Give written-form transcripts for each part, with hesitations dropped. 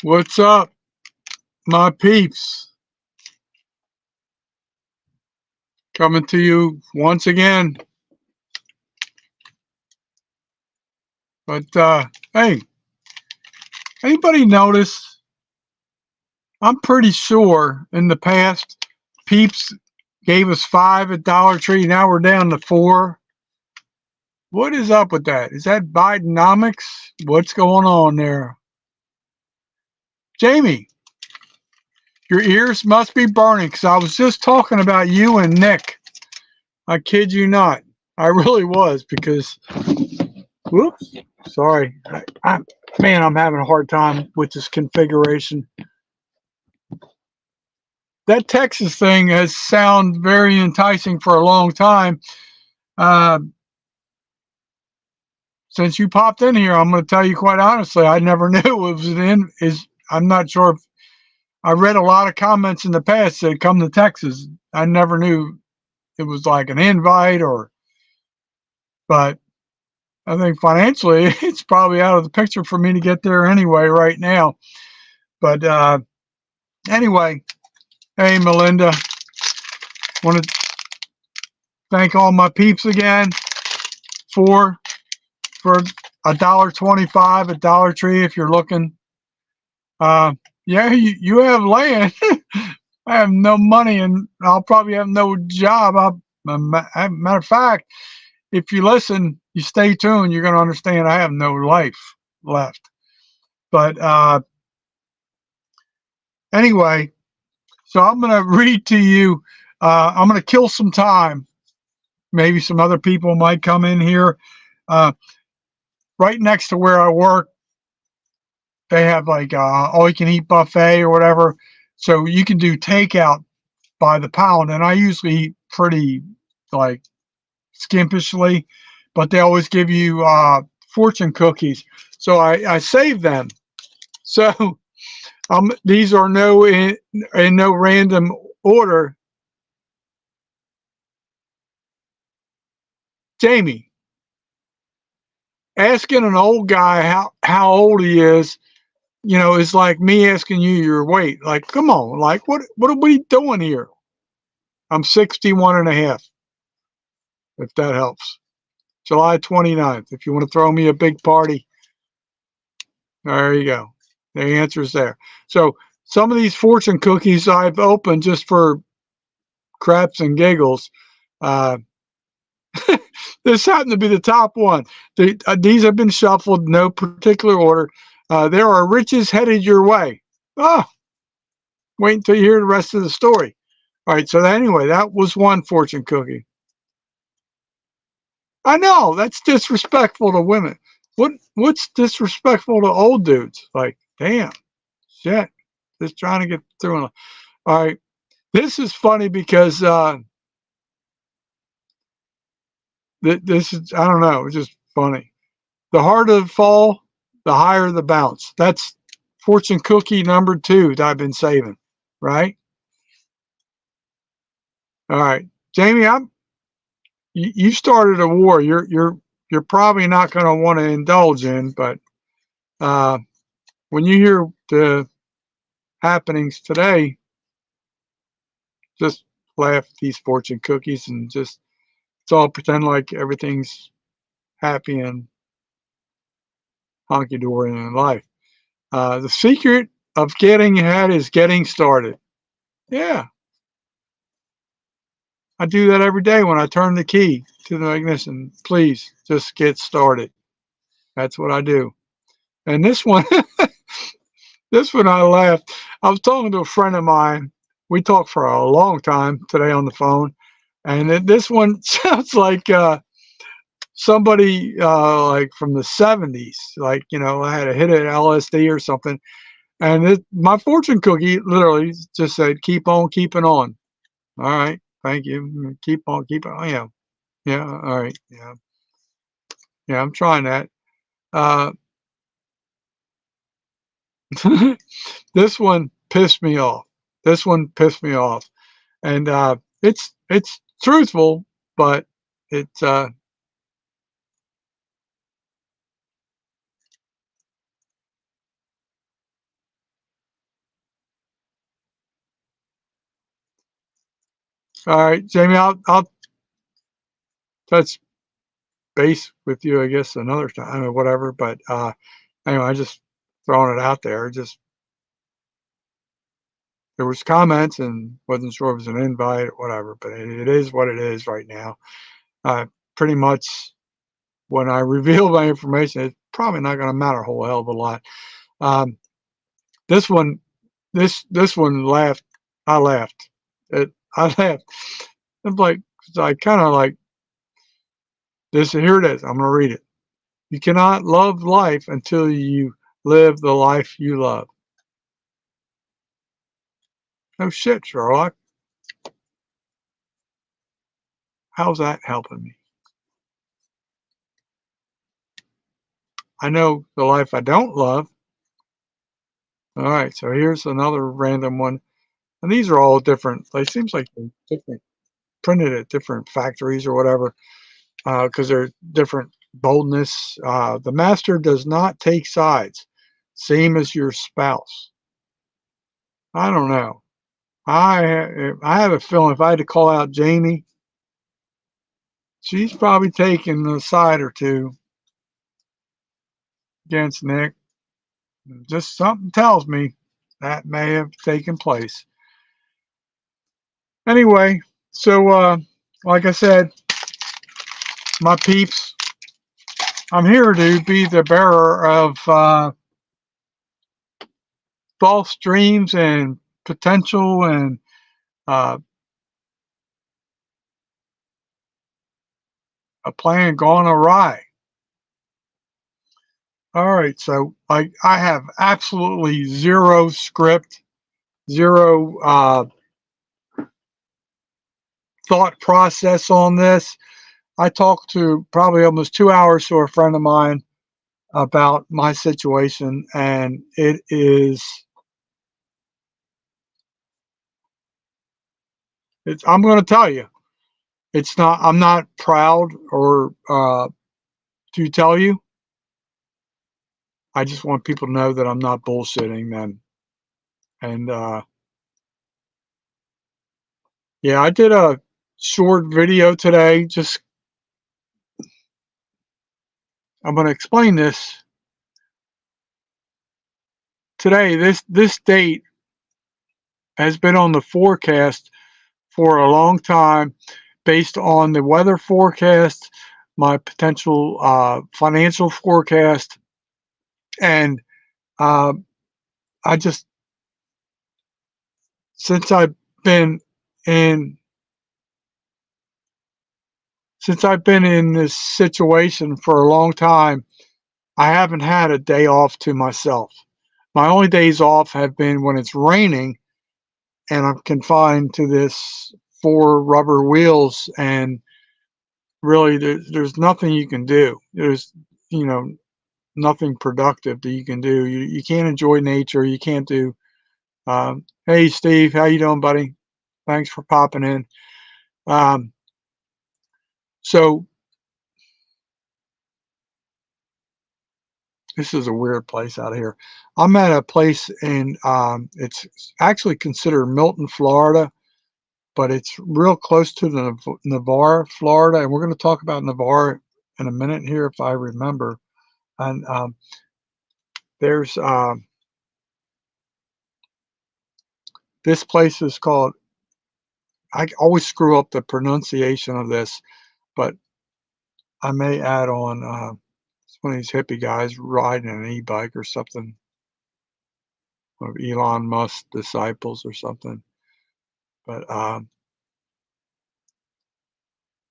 What's up, my peeps? Coming to you once again. But hey, anybody notice? I'm pretty sure in the past, peeps gave us 5 at Dollar Tree. Now we're down to 4. What is up with that? Is that Bidenomics? What's going on there? Jamie, your ears must be burning because I was just talking about you and Nick. I kid you not. I really was because, whoops, sorry. Man, I'm having a hard time with this configuration. That Texas thing has sounded very enticing for a long time. Uh, since you popped in here, I'm going to tell you quite honestly, I never knew it was I'm not sure if I read a lot of comments in the past that come to Texas. I never knew it was like an invite but I think financially it's probably out of the picture for me to get there anyway right now. But anyway, hey Melinda, want to thank all my peeps again for $1.25 at Dollar Tree if you're looking. Yeah, you have land. I have no money and I'll probably have no job. Matter of fact, if you listen, you stay tuned, you're going to understand I have no life left. But anyway, so I'm going to read to you. I'm going to kill some time. Maybe some other people might come in here. Right next to where I work, they have like all-you-can-eat buffet or whatever. So you can do takeout by the pound. And I usually eat pretty like skimpishly, but they always give you fortune cookies. So I save them. So these are in no random order. Jamie, asking an old guy how old he is, is like me asking you your weight. Like, come on, like what are we doing here? I'm 61 and a half, if that helps. July 29th. If you want to throw me a big party, there you go. The answer's there. So some of these fortune cookies I've opened just for craps and giggles. This happened to be the top one. These have been shuffled, no particular order. There are riches headed your way. Oh, wait until you hear the rest of the story. All right, so anyway, that was one fortune cookie. I know, that's disrespectful to women. What's disrespectful to old dudes? Like, damn, shit, just trying to get through. All right, this is funny because this is, I don't know, it's just funny. The harder the fall, the higher the bounce. That's fortune cookie number 2 that I've been saving, right? All right, Jamie, you started a war. You're probably not going to want to indulge in, but when you hear the happenings today, just laugh at these fortune cookies and just it's all pretend like everything's happy and honky dory in life. The secret of getting ahead is getting started. Yeah, I do that every day when I turn the key to the ignition. Please just get started. That's what I do. And this one, this one I laughed. I was talking to a friend of mine. We talked for a long time today on the phone, and this one sounds like somebody like from the 70s. Like I had a hit of LSD or something, and my fortune cookie literally just said, "Keep on keeping on." All right, thank you. Keep on keeping on. Yeah, yeah. All right. Yeah, yeah. I'm trying that. Uh, this one pissed me off. This one pissed me off, and it's truthful, but it's All right, Jamie, I'll touch base with you, I guess, another time or whatever. But anyway, I just throwing it out there. Just there was comments and wasn't sure if it was an invite or whatever. But it is what it is right now. Pretty much when I reveal my information, it's probably not going to matter a whole hell of a lot. This one, this one laughed. I laughed. I laughed. I'm like, I kind of like this. Here it is. I'm going to read it. You cannot love life until you live the life you love. No shit, Sherlock. How's that helping me? I know the life I don't love. All right, so here's another random one. And these are all different. They seems like they're different, printed at different factories or whatever, because they're different boldness. The master does not take sides, same as your spouse. I don't know. I have a feeling if I had to call out Jamie, she's probably taking a side or two against Nick. Just something tells me that may have taken place. Anyway, so like I said, my peeps, I'm here to be the bearer of false dreams and potential and a plan gone awry. All right, so I have absolutely zero script, zero thought process on this. I talked to probably almost 2 hours to a friend of mine about my situation, and it is, I'm going to tell you, it's not, I'm not proud or to tell you. I just want people to know that I'm not bullshitting them. And yeah, I did a short video today. Just, I'm going to explain this today. This date has been on the forecast for a long time based on the weather forecast, my potential financial forecast, and I just, since I've been in this situation for a long time, I haven't had a day off to myself. My only days off have been when it's raining and I'm confined to this 4 rubber wheels, and really there's nothing you can do. There's, you know, nothing productive that you can do. You can't enjoy nature. You can't do, hey Steve, how you doing, buddy? Thanks for popping in. So this is a weird place out here. I'm at a place in, it's actually considered Milton, Florida, but it's real close to the Navarre, Florida. And we're going to talk about Navarre in a minute here, if I remember. And there's, this place is called, I always screw up the pronunciation of this, but I may add on, it's one of these hippie guys riding an e-bike or something, one of Elon Musk's disciples or something. But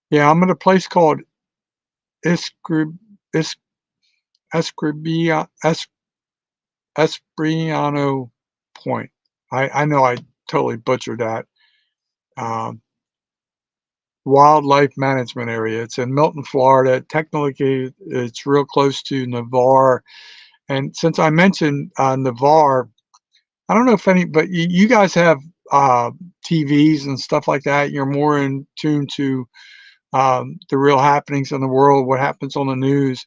yeah, I'm at a place called Escrib Es Escribia Es Espriano Point. I know I totally butchered that. Wildlife management area. It's in Milton, Florida. Technically, it's real close to Navarre. And since I mentioned Navarre, I don't know if any, but you guys have TVs and stuff like that. You're more in tune to the real happenings in the world, what happens on the news.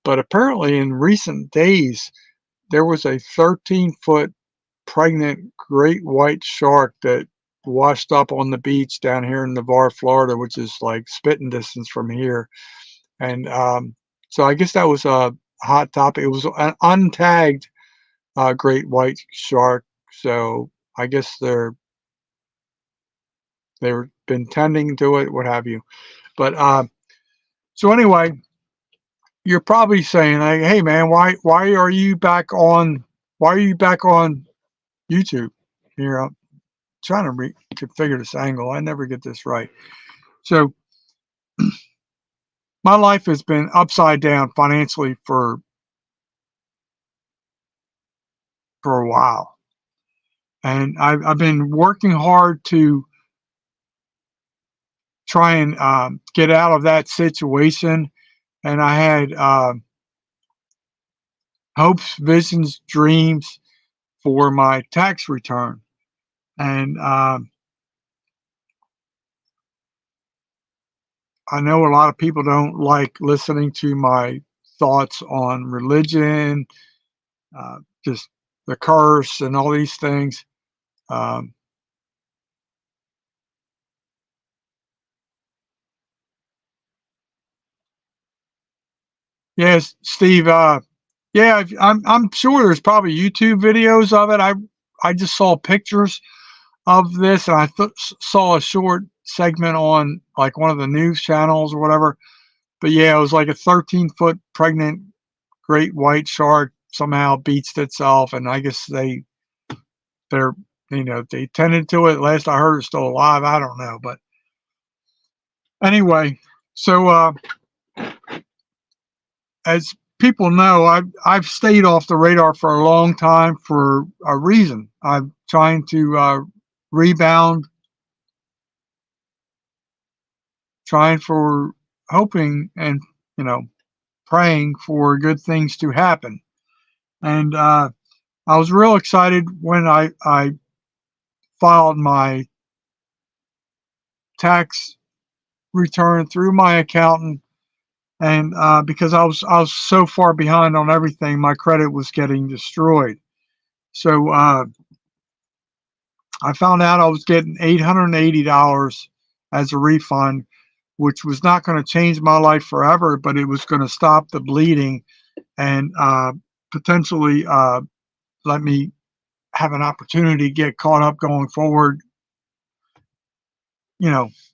But apparently, in recent days, there was a 13-foot pregnant great white shark that washed up on the beach down here in Navarre, Florida, which is like spitting distance from here. And so I guess that was a hot topic. It was an untagged great white shark. So I guess they've been tending to it, what have you. But so anyway, you're probably saying, like, "Hey man, why are you back on? Why are you back on YouTube?" Here, I'm trying to configure this angle. I never get this right. So my life has been upside down financially for a while, and I've been working hard to try and get out of that situation. And I had hopes, visions, dreams for my tax return. And I know a lot of people don't like listening to my thoughts on religion, just the curse and all these things. Um, yes, Steve. Yeah, I'm sure there's probably YouTube videos of it. I just saw pictures of this, and I saw a short segment on like one of the news channels or whatever. But yeah, it was like a 13-foot pregnant great white shark somehow beached itself, and I guess they're they tended to it. Last I heard, it's still alive. I don't know, but anyway, so as people know, I've stayed off the radar for a long time for a reason. I'm trying to rebound, trying for hoping and praying for good things to happen. And I was real excited when I filed my tax return through my accountant, and because I was so far behind on everything, my credit was getting destroyed. So I found out I was getting $880 as a refund, which was not going to change my life forever, but it was going to stop the bleeding and potentially let me have an opportunity to get caught up going forward.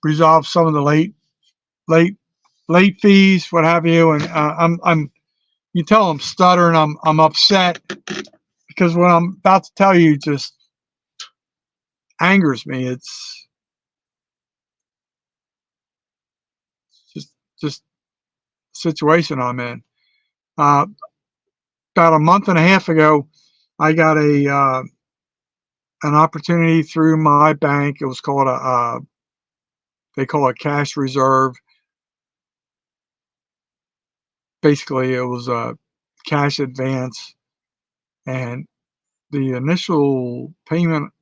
Resolve some of the late late fees, what have you. And I'm you tell I'm stuttering. I'm upset because what I'm about to tell you just angers me. It's just situation I'm in. Uh, about a month and a half ago, I got a an opportunity through my bank. It was called a they call it cash reserve. Basically, it was a cash advance, and the initial payment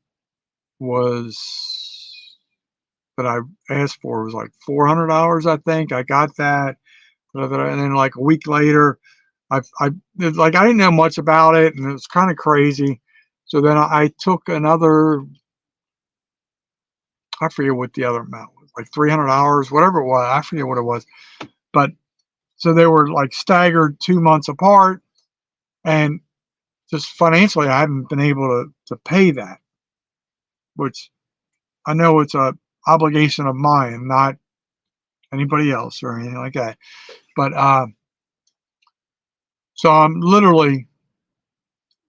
was that I asked for was like $400. I think I got that, and then like a week later, I like I didn't know much about it, and it was kind of crazy. So then I took another, I forget what the other amount was, like $300, whatever it was. I forget what it was, but so they were like staggered 2 months apart, and just financially, I haven't been able to pay that, which I know it's a obligation of mine, not anybody else or anything like that. But so I'm literally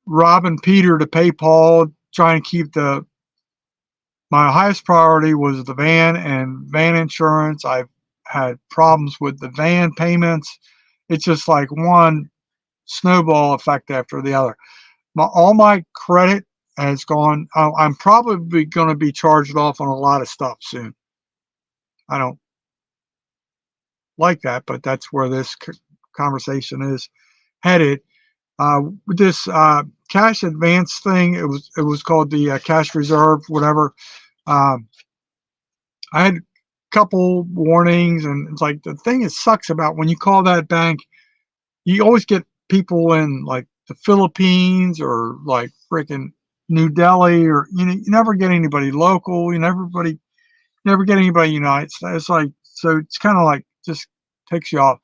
robbing Peter to pay Paul, trying to keep my highest priority was the van and van insurance. I've had problems with the van payments. It's just like one snowball effect after the other. All my credit has gone. I'm probably going to be charged off on a lot of stuff soon. I don't like that, but that's where this conversation is headed. With this cash advance thing, it was called the cash reserve, whatever. Um, I had a couple warnings, and it's like the thing that sucks about when you call that bank, you always get people in like the Philippines or like freaking New Delhi, or you never get anybody local. Never get anybody United. It's like, so it's kind of like just takes you off.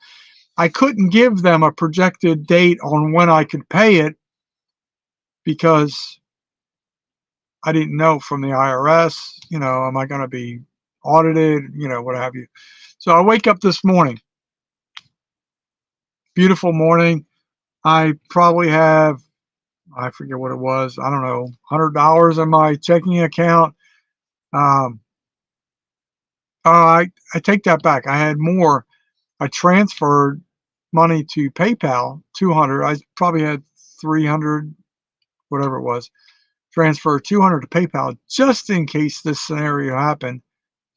I couldn't give them a projected date on when I could pay it because I didn't know from the IRS, am I going to be audited, what have you. So I wake up this morning, beautiful morning. I probably have, I forget what it was, I don't know, $100 in my checking account. Um, I take that back. I had more. I transferred money to PayPal, 200. I probably had 300, whatever it was. Transfer 200 to PayPal just in case this scenario happened.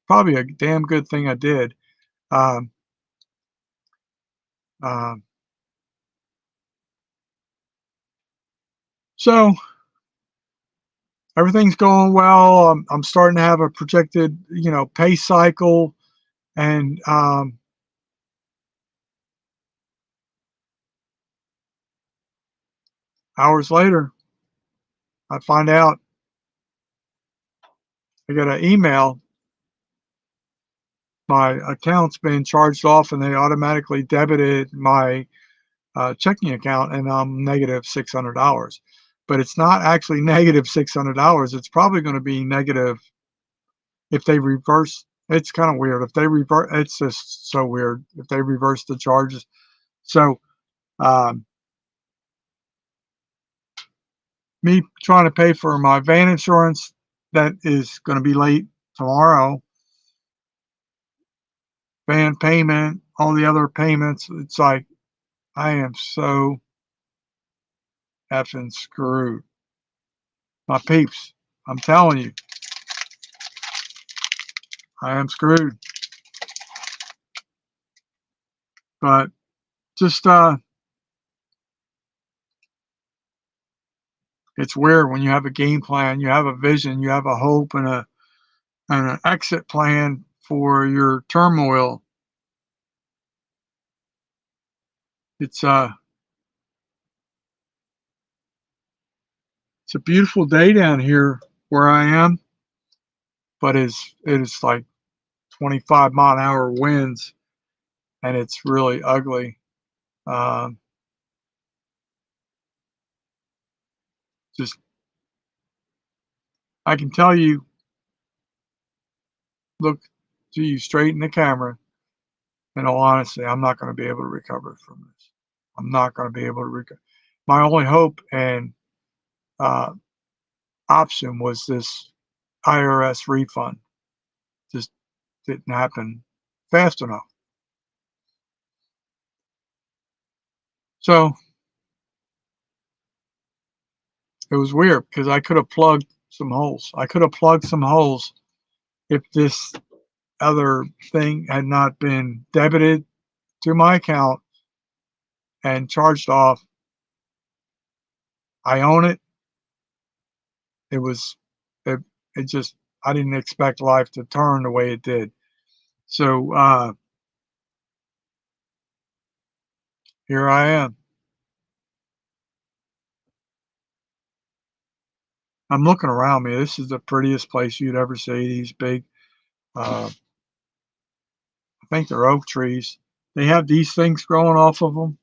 Probably a damn good thing I did. Um, um, so everything's going well. I'm starting to have a projected, pay cycle, and hours later, I find out I get an email. My account's been charged off, and they automatically debited my checking account, and I'm negative $600. But it's not actually negative $600. It's probably going to be negative if they reverse. It's kind of weird. If they reverse, it's just so weird if they reverse the charges. So, um, me trying to pay for my van insurance that is going to be late tomorrow, van payment, all the other payments. It's like I am so effing screwed. My peeps, I'm telling you, I am screwed. But just it's weird when you have a game plan, you have a vision, you have a hope, and an exit plan for your turmoil. It's it's a beautiful day down here where I am, but it is like 25-mile-an-hour winds, and it's really ugly. Um, just I can tell you, look to you straight in the camera. In all honesty, I'm not going to be able to recover from this. I'm not going to be able to recover. My only hope and uh, option was this IRS refund. Just didn't happen fast enough. So it was weird because I could have plugged some holes. I could have plugged some holes if this other thing had not been debited to my account and charged off. I own it. It was, it, it just, I didn't expect life to turn the way it did. So here I am. I'm looking around me. This is the prettiest place you'd ever see. These big, I think they're oak trees. They have these things growing off of them.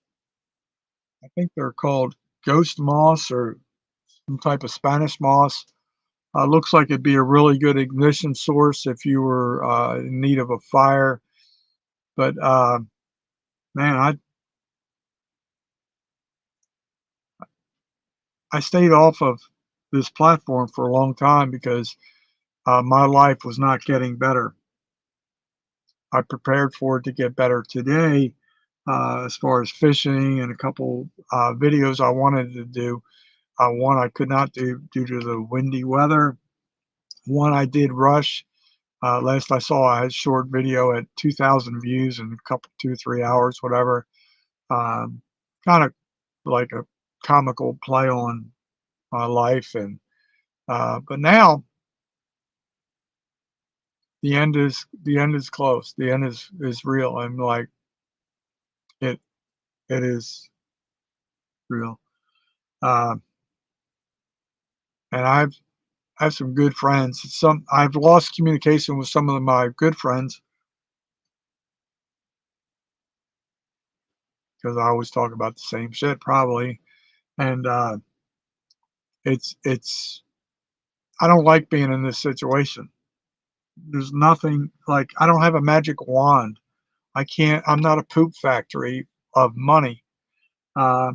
I think they're called ghost moss or some type of Spanish moss. Looks like it'd be a really good ignition source if you were in need of a fire. But man, I stayed off of this platform for a long time because my life was not getting better. I prepared for it to get better today, as far as fishing and a couple videos I wanted to do. One I could not do due to the windy weather. One I did rush. Last I saw, I had a short video at 2,000 views in a couple, 2 or 3 hours, whatever. Kind of like a comical play on my life, and but now the end is close. The end is real. I'm like it. It is real. Uh, and I have some good friends. I've lost communication with some of my good friends because I always talk about the same shit probably. And it's I don't like being in this situation. There's nothing like I don't have a magic wand. I'm not a poop factory of money. Uh,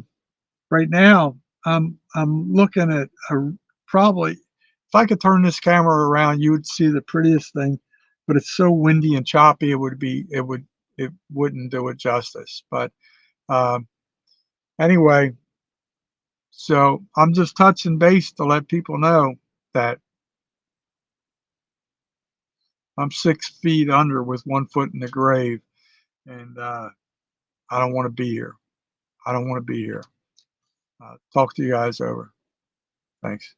right now, I'm looking at probably if I could turn this camera around, you would see the prettiest thing, but it's so windy and choppy. It wouldn't do it justice. But um, anyway, so I'm just touching base to let people know that I'm 6 feet under with 1 foot in the grave, and I don't want to be here. I don't want to be here. Talk to you guys over. Thanks.